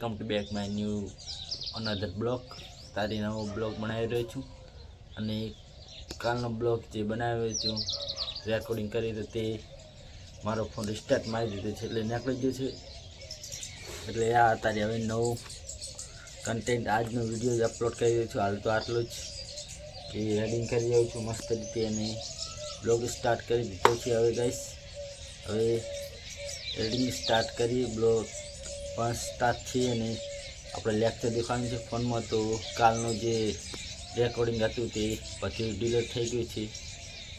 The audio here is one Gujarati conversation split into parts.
Welcome to back my new another blog. તારી નવો બ્લોગ બનાવી રહ્યો છું અને કાલનો બ્લોગ જે બનાવ્યો છું રેકોર્ડિંગ કરી તો તે મારો ફોન રિસ્ટાર્ટ મારી દીધો છે એટલે નીકળી ગયો છે. એટલે આ અત્યારે હવે નવું કન્ટેન્ટ આજનો વિડીયો અપલોડ કરી રહ્યો છું. હાલ તો આટલું જ કે એડિંગ કરી રહ્યો છું મસ્ત રીતે અને બ્લોગ સ્ટાર્ટ કરી દીધો છે. હવે ગાઈસ હવે એડિંગ સ્ટાર્ટ કરી બ્લોગ પણ સ્ટાર્ટ છે અને આપણે લેક્ચર દેખાડવાનું છે ફોનમાં. તો કાલનું જે રેકોર્ડિંગ હતું તે પછી ડિલીટ થઈ ગયું છે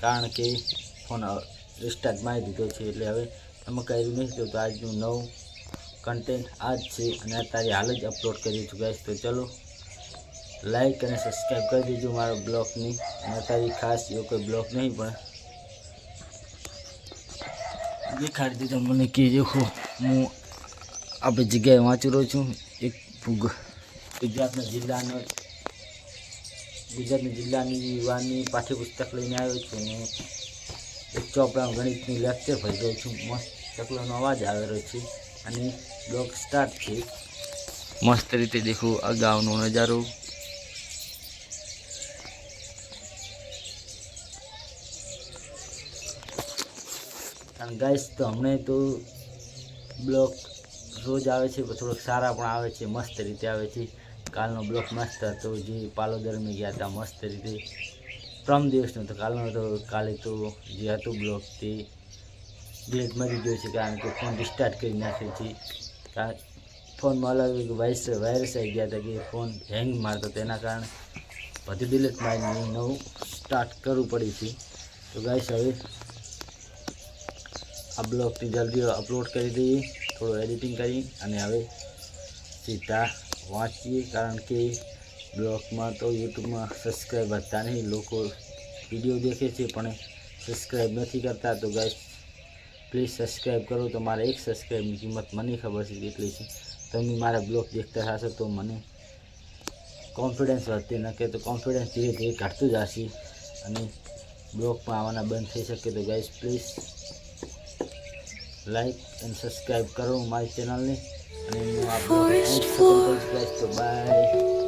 કારણ કે ફોન રિસ્ટાર્ટ મારી દીધો છે. એટલે હવે એમાં કર્યું નહીં તો આજનું નવું કન્ટેન્ટ આજ છે અને અત્યારે હાલ જ અપલોડ કર્યું છું ગાઈસ. તો ચલો લાઈક અને સબસ્ક્રાઈબ કરી દેજો મારા બ્લોગની. અને અત્યારે ખાસ એવો કોઈ બ્લોગ નહીં પણ દેખાડી દીધો મને કે દેખો હું આપણી જગ્યાએ વાંચી રહ્યો છું. એક ગુજરાતના જિલ્લાની યુવાની પાઠ્યપુસ્તક લઈને આવ્યો છું અને એક ચોપડાનું ગણિતનું લેક્ચર ભરી રહ્યો છું. મસ્ત ચકલાનો અવાજ આવી રહ્યો છે અને બ્લોગ સ્ટાર્ટ છે. મસ્ત રીતે દેખો અગાઉનો નજારો. અને ગાઈસ તો હમણાં તો બ્લોગ રોજ આવે છે પણ થોડોક સારા પણ આવે છે, મસ્ત રીતે આવે છે. કાલનો બ્લોગ મસ્ત હતો જે પાલોદરમાં ગયા હતા મસ્ત રીતે. ત્રણ દિવસનો હતો કાલનો હતો. કાલે તો જે હતું બ્લોગ તે ડિલીટ મરી ગયો છે કારણ કે ફોન રિસ્ટાર્ટ કરી નાખ્યો છે. કારણ ફોનમાં અલગ વાયરસ આવી ગયા હતા કે ફોન હેંગ મારતો તેના કારણે બધું ડિલીટ મારીને નવું સ્ટાર્ટ કરવું પડ્યું છે. તો ગાઈસ હવે આ બ્લોગની જલ્દી અપલોડ કરી દઈએ થોડું એડિટિંગ કરી અને હવે સીધા વાંચીએ કારણ કે બ્લોગમાં તો યુટ્યુબમાં સબસ્ક્રાઈબ વધતા નહીં. લોકો વિડીયો દેખે છે પણ સબસ્ક્રાઈબ નથી કરતા. તો ગાઈસ પ્લીઝ સબસ્ક્રાઈબ કરો. તો મારા એક સબસ્ક્રાઈબની કિંમત મને ખબર છે કેટલી છે. તમે મારા બ્લોગ દેખતા હશો તો મને કોન્ફિડન્સ વધતી નકે તો કોન્ફિડન્સ ધીરે ધીરે ઘટતું જ હશે અને બ્લોગમાં આવવાના બંધ થઈ શકે. તો ગાઈસ પ્લીઝ લાઈક અને સબસ્ક્રાઈબ કરો મારી ચેનલને અને હું આ બ્લોગ એન્ડ કરીશ ગાઈસ. તો બાય.